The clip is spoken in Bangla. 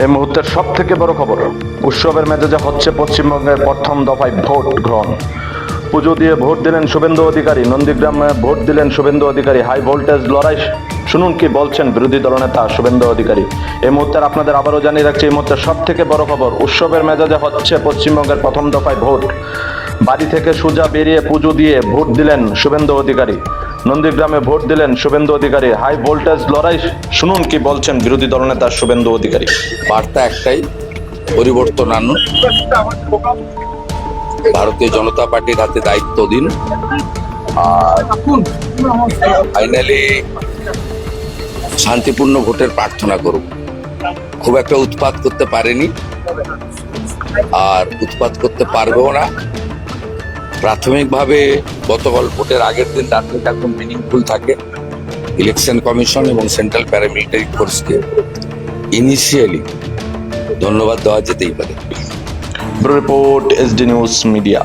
এই মুহূর্তের সব থেকে বড় খবর, উৎসবের মেজাজে হচ্ছে পশ্চিমবঙ্গের প্রথম দফায় ভোট গ্রহণ। পুজো দিয়ে ভোট দিলেন শুভেন্দু অধিকারী, নন্দীগ্রামে ভোট দিলেন শুভেন্দু অধিকারী। হাই ভোল্টেজ লড়াই, শুনুন কি বলছেন বিরোধী দলনেতা শুভেন্দু অধিকারী। এই মুহূর্তে আপনাদের আবারও জানিয়ে রাখছি, এই মুহূর্তে সব থেকে বড় খবর, উৎসবের মেজাজে হচ্ছে পশ্চিমবঙ্গের প্রথম দফায় ভোট। বাড়ি থেকে সোজা বেরিয়ে পুজো দিয়ে ভোট দিলেন শুভেন্দু অধিকারী, নন্দীগ্রামে ভোট দিলেন শুভেন্দু অধিকারী। হাই ভোল্টেজ লড়াই, শুনুন কি বলছেন বিরোধী দলনেতা শুভেন্দু অধিকারী। বার্তা একটাই, পরিবর্তন আনুন, ভারতীয় জনতা পার্টির হাতে দায়িত্ব দিন। আর ফাইনালি শান্তিপূর্ণ ভোটের প্রার্থনা করব। খুব একটা উৎপাত করতে পারেনি আর উৎপাত করতে পারবেও না। প্রাথমিকভাবে গতকাল ভোটের আগের দিন রাত্রিটা একদম মিনিংফুল থাকে। ইলেকশন কমিশন এবং সেন্ট্রাল প্যারামিলিটারি ফোর্সকে ইনিশিয়ালি ধন্যবাদ দেওয়া যেতেই পারে। Report SD news media.